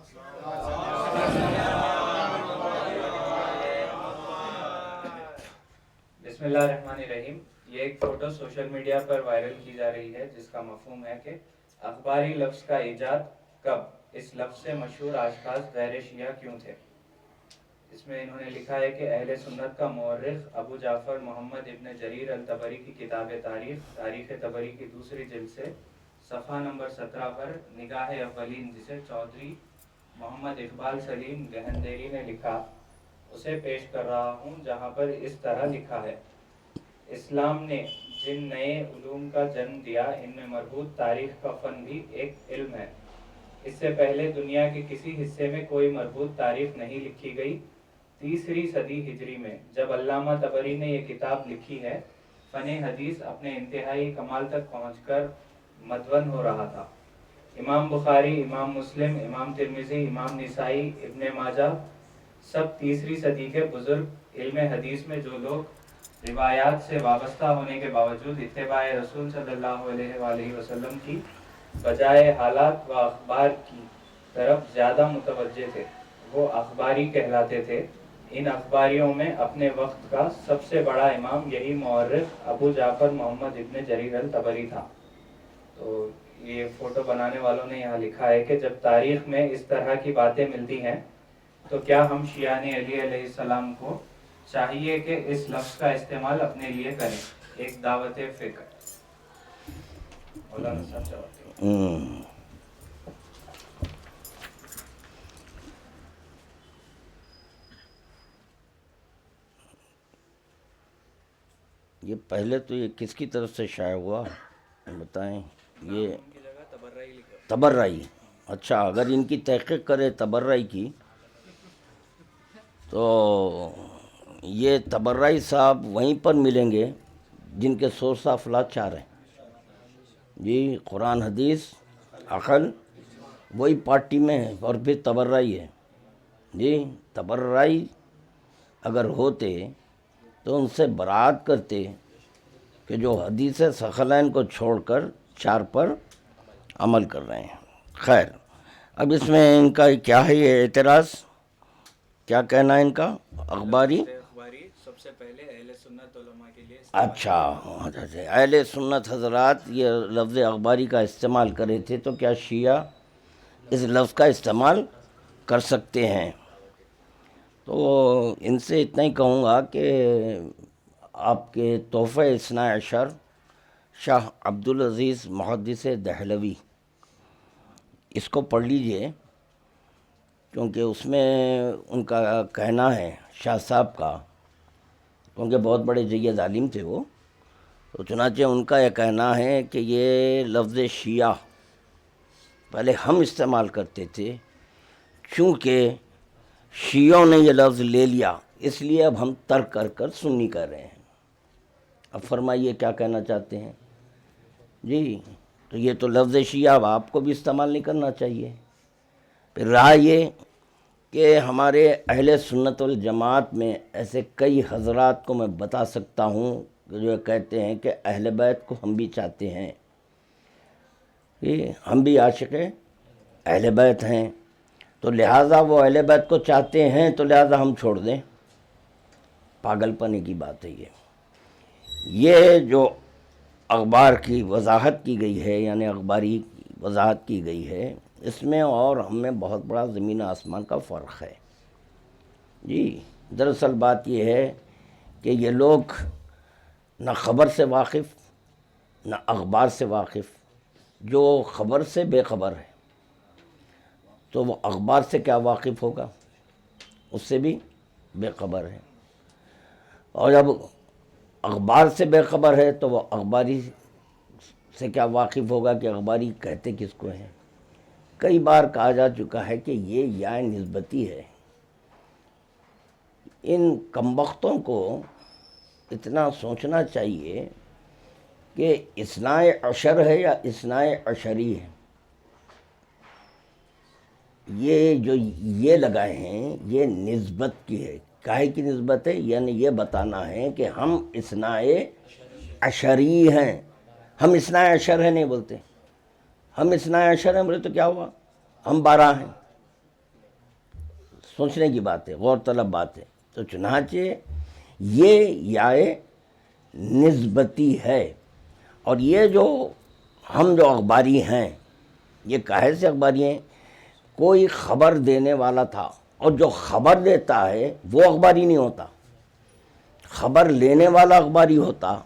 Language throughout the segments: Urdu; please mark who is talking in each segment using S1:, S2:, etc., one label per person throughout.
S1: بسم اللہ الرحمن الرحیم. یہ ایک فوٹو سوشل میڈیا پر وائرل کی جا رہی ہے جس کا مفہوم ہے کہ اخباری لفظ کا ایجاد کب؟ اس لفظ سے مشہور آشخاص غیر شیعہ کیوں تھے؟ اس میں انہوں نے لکھا ہے کہ اہل سنت کا مورخ ابو جعفر محمد ابن جریر الطبری کی کتاب تاریخ طبری کی دوسری جلد سے صفحہ نمبر 17 پر نگاہ اولین، جسے چودھری محمد اقبال سلیم گہندیری نے لکھا، اسے پیش کر رہا ہوں، جہاں پر اس طرح لکھا ہے: اسلام نے جن نئے علوم کا جنم دیا، ان میں مربوط تاریخ کا فن بھی ایک علم ہے. اس سے پہلے دنیا کے کسی حصے میں کوئی مربوط تاریخ نہیں لکھی گئی. 3 صدی ہجری میں جب علامہ طبری نے یہ کتاب لکھی ہے، فن حدیث اپنے انتہائی کمال تک پہنچ کر مدون ہو رہا تھا. امام بخاری، امام مسلم، امام ترمذی، امام نسائی، ابن ماجہ، سب 3 صدی کے بزرگ. علم حدیث میں جو لوگ روایات سے وابستہ ہونے کے باوجود اتباع رسول صلی اللہ علیہ وآلہ وسلم کی بجائے حالات و اخبار کی طرف زیادہ متوجہ تھے، وہ اخباری کہلاتے تھے. ان اخباریوں میں اپنے وقت کا سب سے بڑا امام یہی مورخ ابو جعفر محمد ابن جریر الطبری تھا. تو یہ فوٹو بنانے والوں نے یہاں لکھا ہے کہ جب تاریخ میں اس طرح کی باتیں ملتی ہیں تو کیا ہم شیعان علی علیہ السلام کو چاہیے کہ اس لفظ کا استعمال اپنے لیے کریں؟ ایک دعوت فکر. مولانا صاحب جواب دیں.
S2: یہ پہلے تو یہ کس کی طرف سے شائع ہوا بتائیں؟ یہ تبرعی. اچھا، اگر ان کی تحقیق کرے تبرعی کی تو یہ تبرعی صاحب وہیں پر ملیں گے جن کے سورس آف لا 4 ہیں جی: قرآن، حدیث، عقل. وہی پارٹی میں ہے اور پھر تبرعی ہے جی. تبرعی اگر ہوتے تو ان سے برات کرتے کہ جو حدیث ثقلین کو چھوڑ کر 4 پر عمل کر رہے ہیں. خیر، اب اس میں ان کا کیا ہے یہ اعتراض؟ کیا کہنا ہے ان کا؟ اخباری
S1: سب سے پہلے اہل سنت علماء کے لیے
S2: اچھا، اہل سنت حضرات یہ لفظ اخباری کا استعمال کرے تھے تو کیا شیعہ اس لفظ کا استعمال کر سکتے ہیں؟ تو ان سے اتنا ہی کہوں گا کہ آپ کے تحفہ اثنا عشر شاہ عبدالعزیز محدث دہلوی، اس کو پڑھ لیجئے، کیونکہ اس میں ان کا کہنا ہے شاہ صاحب کا، کیونکہ بہت بڑے جید عالم تھے وہ، تو چنانچہ ان کا یہ کہنا ہے کہ یہ لفظ شیعہ پہلے ہم استعمال کرتے تھے، چونکہ شیعوں نے یہ لفظ لے لیا اس لیے اب ہم ترک کر کر سنی کر رہے ہیں. اب فرمائیے کیا کہنا چاہتے ہیں جی. تو یہ تو لفظ شیعہ اب آپ کو بھی استعمال نہیں کرنا چاہیے. پھر رہا یہ کہ ہمارے اہل سنت والجماعت میں ایسے کئی حضرات کو میں بتا سکتا ہوں کہ جو کہتے ہیں کہ اہل بیت کو ہم بھی چاہتے ہیں، ہم بھی عاشق اہل بیت ہیں، تو لہٰذا وہ اہل بیت کو چاہتے ہیں تو لہٰذا ہم چھوڑ دیں. پاگل پنے کی بات ہے یہ جو اخبار کی وضاحت کی گئی ہے، یعنی اخباری وضاحت کی گئی ہے، اس میں اور ہم میں بہت بڑا زمین آسمان کا فرق ہے جی. دراصل بات یہ ہے کہ یہ لوگ نہ خبر سے واقف نہ اخبار سے واقف. جو خبر سے بے خبر ہے تو وہ اخبار سے کیا واقف ہوگا؟ اس سے بھی بے خبر ہے. اور جب اخبار سے بے خبر ہے تو وہ اخباری سے کیا واقف ہوگا کہ اخباری کہتے کس کو ہیں؟ کئی بار کہا جا چکا ہے کہ یہ یا نسبتی ہے. ان کمبختوں کو اتنا سوچنا چاہیے کہ اثنا عشر ہے یا اثنا عشری ہے. یہ جو یہ لگائے ہیں یہ نسبت کی ہے. کاہے کی نسبت ہے؟ یعنی یہ بتانا ہے کہ ہم اثنا عشری ہیں. ہم اثنا عشر ہیں نہیں بولتے، ہم اثنا عشر ہیں بولے تو کیا ہوا؟ ہم 12 ہیں. سوچنے کی بات ہے، غور طلب بات ہے. تو چنانچہ یہ یائے نسبتی ہے. اور یہ جو ہم جو اخباری ہیں، یہ کاہے سے اخباری ہیں؟ کوئی خبر دینے والا تھا، اور جو خبر دیتا ہے وہ اخباری نہیں ہوتا، خبر لینے والا اخباری ہوتا.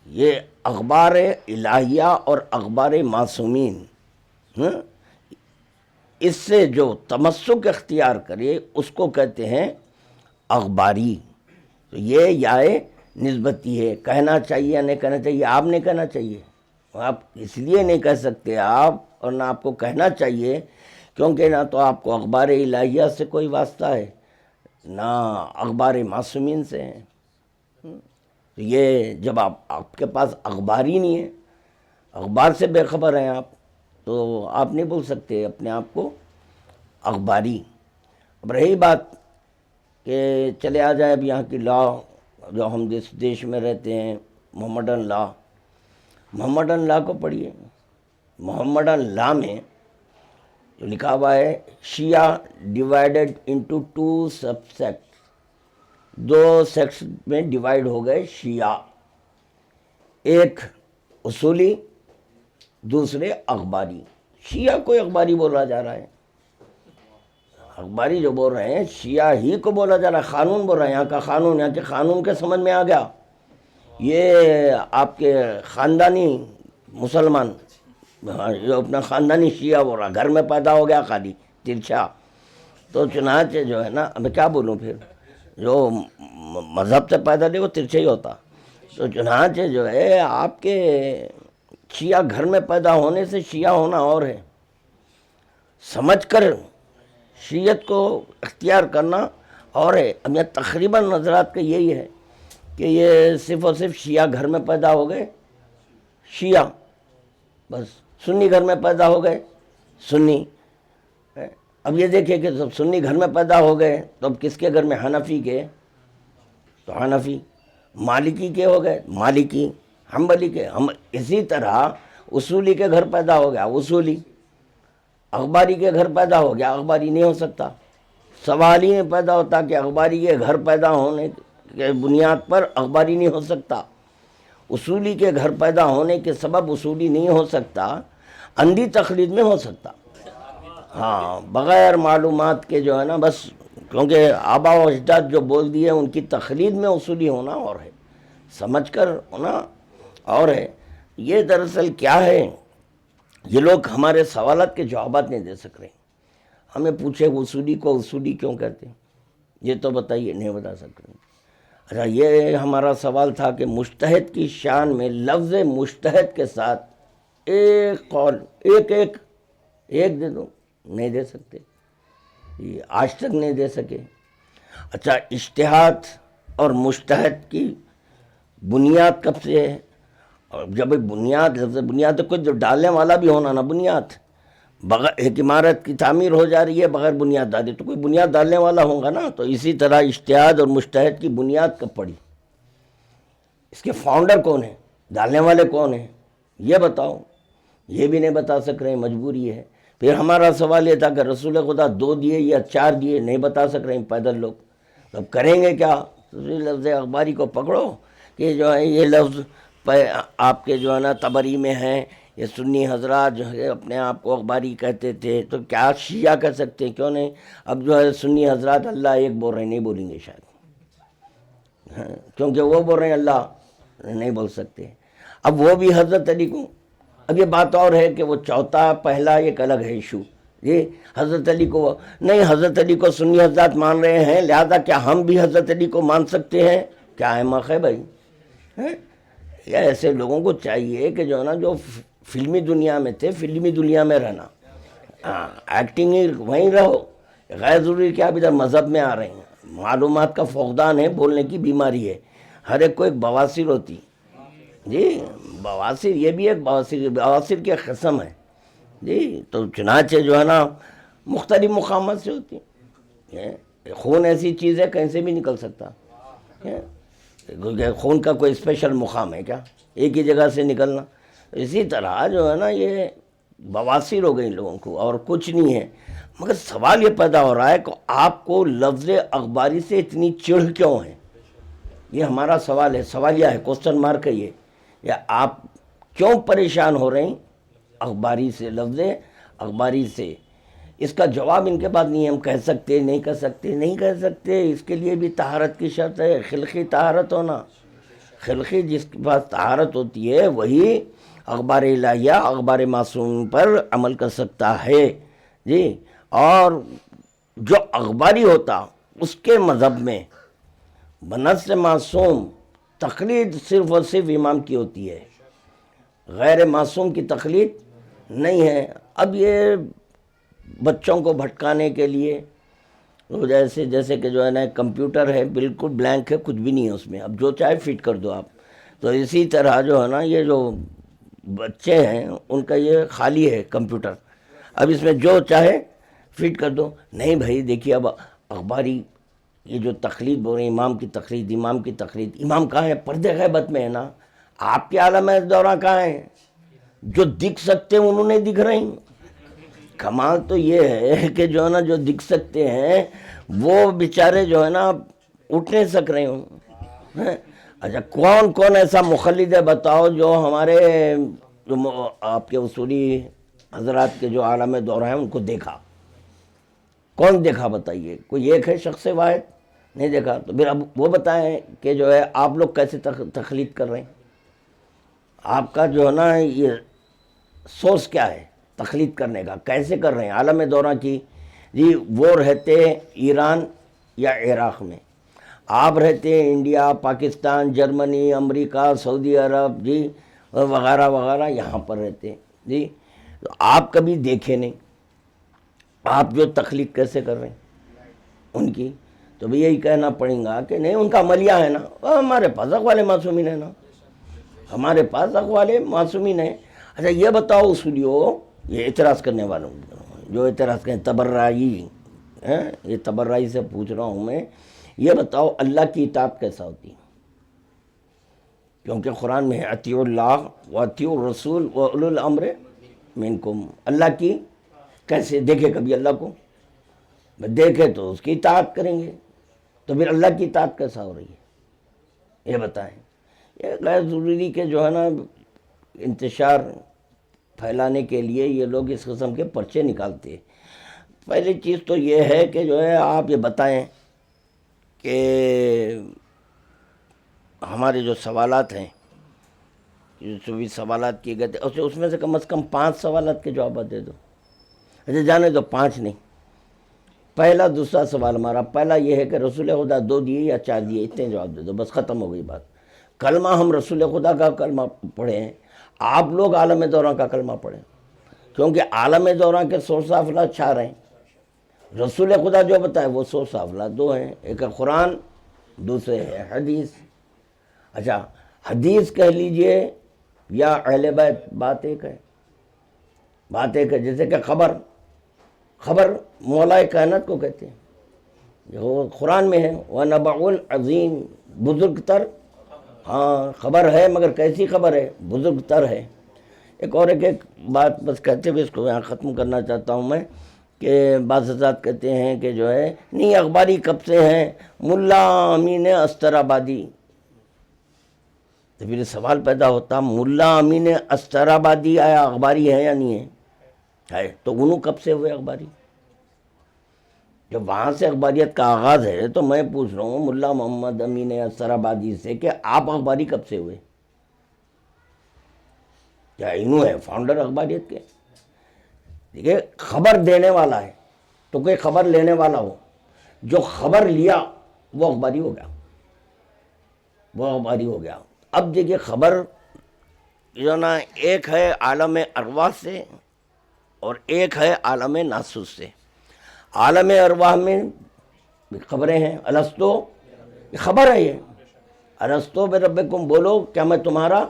S2: یہ اخبار الہیہ اور اخبار معصومین، اس سے جو تمسک اختیار کرے اس کو کہتے ہیں اخباری. تو یہ یائے نسبتی ہے. کہنا چاہیے یا نہیں کہنا چاہیے؟ آپ نہیں کہنا چاہیے. آپ اس لیے نہیں کہہ سکتے آپ، اور نہ آپ کو کہنا چاہیے، کیونکہ نہ تو آپ کو اخبار الہیہ سے کوئی واسطہ ہے، نہ اخبار معصومین سے ہے. تو یہ جب آپ کے پاس اخبار ہی نہیں ہے، اخبار سے بے خبر ہیں آپ، تو آپ نہیں بول سکتے اپنے آپ کو اخباری. اب رہی بات کہ چلے آ جائے اب یہاں کی لا، جو ہم جس دیش میں رہتے ہیں، محمڈن لا. محمڈن لا کو پڑھیے. محمڈن لا میں جو لکھا ہوا ہے، شیعہ ڈیوائیڈڈ انٹو 2 سب سیکٹ، 2 سیکٹس میں ڈیوائیڈ ہو گئے شیعہ، ایک اصولی، دوسرے اخباری. شیعہ کو اخباری بولا جا رہا ہے، اخباری جو بول رہے ہیں شیعہ ہی کو بولا جا رہا ہے. قانون بول رہے ہیں، یہاں کا قانون، یہاں کے قانون کے سمجھ میں آ گیا. یہ آپ کے خاندانی مسلمان، جو اپنا خاندانی شیعہ بول رہا، گھر میں پیدا ہو گیا خالی ترچھا. تو چنانچہ جو ہے نا، میں کیا بولوں پھر، جو مذہب سے پیدا نہیں وہ ترچھا ہی ہوتا. تو چنانچہ جو ہے آپ کے شیعہ گھر میں پیدا ہونے سے شیعہ ہونا اور ہے، سمجھ کر شیعت کو اختیار کرنا اور ہے. اب یہ تقریباً نظرات کا یہی ہے کہ یہ صرف اور صرف شیعہ گھر میں پیدا ہو گئے شیعہ، بس. سنی گھر میں پیدا ہو گئے سنی. اب یہ دیکھیں کہ سب سنی گھر میں پیدا ہو گئے تو اب کس کے گھر میں؟ حنفی کے تو حنفی، مالکی کے ہو گئے مالکی، حنبلی کے اسی طرح اصولی کے گھر پیدا ہو گیا اصولی، اخباری کے گھر پیدا ہو گیا اخباری. نہیں ہو سکتا. سوال ہی نہیں پیدا ہوتا کہ اخباری کے گھر پیدا ہونے کے بنیاد پر اخباری نہیں ہو سکتا. اصولی کے گھر پیدا ہونے کے سبب اصولی نہیں ہو سکتا، اندھی تقلید میں ہو سکتا. ہاں، بغیر معلومات کے جو ہے نا، بس کیونکہ آبا و اجداد جو بول دیے ان کی تقلید میں اصولی ہونا اور ہے، سمجھ کر ہونا اور ہے. یہ دراصل کیا ہے، یہ لوگ ہمارے سوالات کے جوابات نہیں دے سک رہے. ہمیں پوچھے اصولی کو اصولی کیوں کہتے ہیں، یہ تو بتائیے، نہیں بتا سکتے. اچھا، یہ ہمارا سوال تھا کہ مجتہد کی شان میں لفظ مجتہد کے ساتھ ایک قول ایک دے دو. نہیں دے سکتے، یہ آج تک نہیں دے سکے. اچھا، اجتہاد اور مجتہد کی بنیاد کب سے ہے؟ اور جب بنیاد، لفظ بنیاد تو کچھ ڈالنے والا بھی ہونا نا. بنیاد بغیر ایک عمارت کی تعمیر ہو جا رہی ہے بغیر بنیاد ڈالے، تو کوئی بنیاد ڈالنے والا ہوگا نا. تو اسی طرح اجتہاد اور مجتہد کی بنیاد کب پڑی، اس کے فاؤنڈر کون ہیں، ڈالنے والے کون ہیں، یہ بتاؤ. یہ بھی نہیں بتا سک رہے، مجبوری ہے. پھر ہمارا سوال یہ تھا کہ رسول خدا 2 دیے یا 4 دیے، نہیں بتا سک رہے ہیں پیدل لوگ. تو اب کریں گے کیا؟ لفظ اخباری کو پکڑو کہ جو ہے یہ لفظ آپ کے جو ہے نا طبری میں ہیں. یہ سنی حضرات جو ہے اپنے آپ کو اخباری کہتے تھے، تو کیا شیعہ کہہ سکتے ہیں؟ کیوں نہیں؟ اب جو ہے سنی حضرات اللہ ایک بول رہے ہیں، نہیں بولیں گے شاید، کیونکہ وہ بول رہے ہیں اللہ نہیں بول سکتے. اب وہ بھی حضرت علی کو، اب یہ بات اور ہے کہ وہ چوتھا پہلا ایک الگ ہے ایشو. یہ حضرت علی کو نہیں، حضرت علی کو سنی حضرات مان رہے ہیں، لہذا کیا ہم بھی حضرت علی کو مان سکتے ہیں؟ کیا احمق ہے بھائی. یا ایسے لوگوں کو چاہیے کہ جو ہے نا، جو فلمی دنیا میں تھے فلمی دنیا میں رہنا، ایکٹنگ ہی وہیں رہو. غیر ضروری کیا اب ادھر مذہب میں آ رہے ہیں. معلومات کا فقدان ہے، بولنے کی بیماری ہے. ہر ایک کو ایک بواسیر ہوتی جی، بواسیر، یہ بھی ایک بواسیر کی ایک قسم ہے جی. تو چنانچہ جو ہے نا مختلف مقامات سے ہوتی ہے. خون ایسی چیز ہے کہیں سے بھی نکل سکتا، خون کا کوئی اسپیشل مقام ہے کیا ایک ہی جگہ سے نکلنا؟ اسی طرح جو ہے نا یہ بواسیر ہو گئی لوگوں کو اور کچھ نہیں ہے. مگر سوال یہ پیدا ہو رہا ہے کہ آپ کو لفظ اخباری سے اتنی چڑھ کیوں ہے؟ یہ ہمارا سوال ہے. سوالیہ ہے، کوسچن مارک ہے یہ. یا آپ کیوں پریشان ہو رہے ہیں اخباری سے، لفظ اخباری سے؟ اس کا جواب ان کے پاس نہیں ہے. ہم کہہ سکتے نہیں کہہ سکتے نہیں کہہ سکتے. اس کے لیے بھی طہارت کی شرط ہے، خلقی طہارت ہونا. خلقی جس کے پاس طہارت ہوتی ہے وہی اخبار الہیہ، اخبار معصوم پر عمل کر سکتا ہے جی. اور جو اخباری ہوتا اس کے مذہب میں بنص معصوم تقلید صرف اور صرف امام کی ہوتی ہے، غیر معصوم کی تقلید نہیں ہے. اب یہ بچوں کو بھٹکانے کے لیے جیسے کہ جو ہے نا کمپیوٹر ہے بالکل بلینک ہے، کچھ بھی نہیں ہے اس میں، اب جو چاہے فٹ کر دو آپ. تو اسی طرح جو ہے نا یہ جو بچے ہیں ان کا یہ خالی ہے کمپیوٹر، اب اس میں جو چاہے فٹ کر دو. نہیں بھائی دیکھیے، اب اخباری یہ جو تقلید بول رہے ہیں، امام کی تقلید، امام کی تقلید، امام کہاں ہے؟ پردے غیبت میں ہے نا. آپ کے عالم دورہ کہاں ہے؟ جو دکھ سکتے ہیں انہوں نے دکھ رہے ہیں. کمال تو یہ ہے کہ جو ہے نا جو دکھ سکتے ہیں وہ بیچارے جو ہے نا اٹھ نہیں سک رہے ہوں. اچھا کون کون ایسا مخلد ہے بتاؤ جو ہمارے جو آپ کے اصولی حضرات کے جو عالم دورہ ہیں ان کو دیکھا؟ کون دیکھا بتائیے؟ کوئی ایک ہے شخص واحد؟ نہیں دیکھا. تو پھر اب وہ بتائیں کہ جو ہے آپ لوگ کیسے تخلیق کر رہے ہیں؟ آپ کا جو ہے نا یہ سورس کیا ہے تخلیق کرنے کا؟ کیسے کر رہے ہیں عالم دورہ کی؟ جی وہ رہتے ایران یا عراق میں، آپ رہتے ہیں انڈیا، پاکستان، جرمنی، امریکہ، سعودی عرب جی وغیرہ وغیرہ، یہاں پر رہتے ہیں جی. تو آپ کبھی دیکھے نہیں آپ جو تخلیق کیسے کر رہے ہیں ان کی؟ تو بھی یہی کہنا پڑیں گا کہ نہیں ان کا عملیہ ہے نا. ہمارے پاس اقوال معصومین ہے نا، ہمارے پاس اقوال معصومین ہیں. اچھا یہ بتاؤ اصولیو، یہ اعتراض کرنے والوں جو اعتراض کریں تبرعی، یہ تبرعی سے پوچھ رہا ہوں میں، یہ بتاؤ اللہ کی اطاعت کیسا ہوتی ہے؟ کیونکہ قرآن میں ہے اطیعوا اللہ و اطیعوا الرسول و اولو الامر منکم. اللہ کی کیسے دیکھے کبھی اللہ کو؟ دیکھے تو اس کی اطاعت کریں گے. تو پھر اللہ کی اطاعت کیسا ہو رہی ہے یہ بتائیں. یہ غیر ضروری کہ جو ہے نا انتشار پھیلانے کے لیے یہ لوگ اس قسم کے پرچے نکالتے ہیں. پہلی چیز تو یہ ہے کہ جو ہے آپ یہ بتائیں کہ ہمارے جو سوالات ہیں، جو بھی سوالات کیے گئے تھے اس میں سے کم از کم 5 سوالات کے جوابات دے دو. اچھا جانے دو 5 نہیں، پہلا دوسرا سوال ہمارا پہلا یہ ہے کہ رسول خدا 2 دیے یا 4 دیے، اتنے جواب دے دو، بس ختم ہو گئی بات. کلمہ ہم رسول خدا کا کلمہ پڑھے ہیں، آپ لوگ عالم دورہ کا کلمہ پڑھیں، کیونکہ عالم دورہ کے سورس آف لا 4 ہیں. رسول خدا جو بتائے وہ سورس آف لا 2 ہیں، ایک ہے قرآن، دوسرے ہے حدیث. اچھا حدیث کہہ لیجئے یا اہل بیت، بات ایک ہے. بات ایک ہے. جیسے کہ خبر مولا کائنات کو کہتے ہیں، جو قرآن میں ہے وَنَبَعُ الْعَظِيمُ، بزرگ تر. ہاں خبر ہے مگر کیسی خبر ہے؟ بزرگ تر ہے. ایک بات بس کہتے ہوئے اس کو یہاں ختم کرنا چاہتا ہوں میں، کہ بعض حضرات کہتے ہیں کہ جو ہے نہیں اخباری کب سے ہیں؟ ملا امین استر آبادی. تو پھر سوال پیدا ہوتا ملا امین استر آبادی آیا اخباری ہے یا نہیں ہے؟ تو انہوں کب سے ہوئے اخباری؟ جب وہاں سے اخباریت کا آغاز ہے تو میں پوچھ رہا ہوں ملا محمد امین استر آبادی سے کہ آپ اخباری کب سے ہوئے؟ کیا انہوں ہے فاؤنڈر اخباریت کے؟ دیکھیے خبر دینے والا ہے تو کوئی خبر لینے والا ہو، جو خبر لیا وہ اخباری ہو گیا، وہ اخباری ہو گیا. اب دیکھیے خبر جو نا ایک ہے عالم ارواح سے اور ایک ہے عالم ناسوس سے. عالم ارواح میں خبریں ہیں، الستو خبر ہے، یہ الستو بربکم، بولو کیا میں تمہارا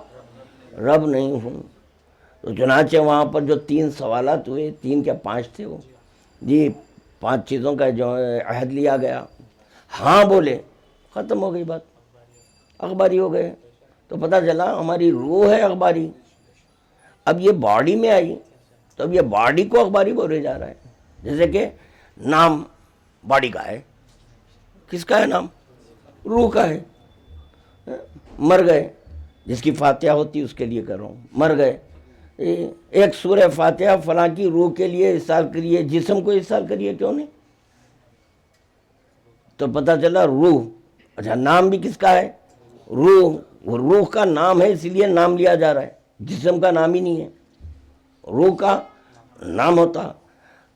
S2: رب نہیں ہوں؟ تو چنانچہ وہاں پر جو 3 سوالات ہوئے، 3 کیا 5 تھے وہ جی، 5 چیزوں کا جو عہد لیا گیا. ہاں بولے، ختم ہو گئی بات، اخباری ہو گئے. تو پتہ چلا ہماری روح ہے اخباری. اب یہ باڈی میں آئی تو اب یہ باڈی کو اخباری بولے جا رہا ہے. جیسے کہ نام باڈی کا ہے, کس کا ہے نام؟ روح کا ہے. مر گئے, جس کی فاتحہ ہوتی اس کے لیے کر رہا ہوں, مر گئے. ایک سورہ فاتحہ فلاں کی روح کے لیے ارسال کریے, جسم کو ارسال کریے, کیوں نہیں؟ تو پتہ چلا روح. اچھا نام بھی کس کا ہے؟ روح. وہ روح کا نام ہے اس لیے نام لیا جا رہا ہے, جسم کا نام ہی نہیں ہے, روح کا نام ہوتا.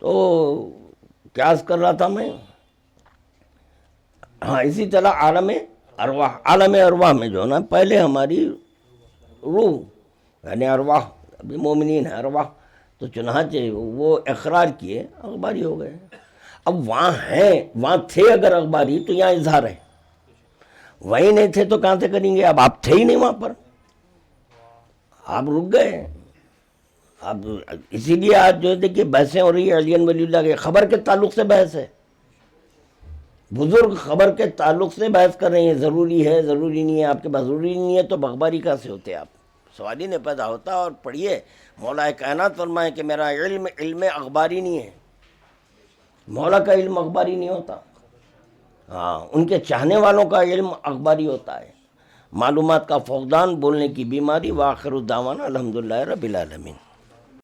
S2: تو کیا عرض کر رہا تھا میں؟ ہاں, اسی طرح عالم ارواح میں جو ہے نا, پہلے ہماری روح یعنی ارواح, ابھی مومنین ہے ارواح, تو چنانچہ وہ اقرار کیے, اخباری ہو گئے. اب وہاں ہیں, وہاں تھے اگر اخباری تو یہاں اظہار ہے, وہیں نہیں تھے تو کہاں سے کریں گے؟ اب آپ تھے ہی نہیں وہاں پر, آپ رک گئے. اب اسی لیے آج جو دیکھیے بحثیں ہو رہی ہے علی ولی اللہ کے خبر کے تعلق سے بحث ہے. بزرگ خبر کے تعلق سے بحث کر رہے ہیں, ضروری ہے ضروری نہیں ہے. آپ کے پاس ضروری نہیں ہے تو اخباری کہاں سے ہوتے آپ؟ سوال ہی نہیں پیدا ہوتا. اور پڑھیے, مولا کائنات فرمائے کہ میرا علم اخباری نہیں ہے. مولا کا علم اخباری نہیں ہوتا, ہاں ان کے چاہنے والوں کا علم اخباری ہوتا ہے. معلومات کا فقدان, بولنے کی بیماری. وآخر دعوانا الحمدللہ رب العالمین.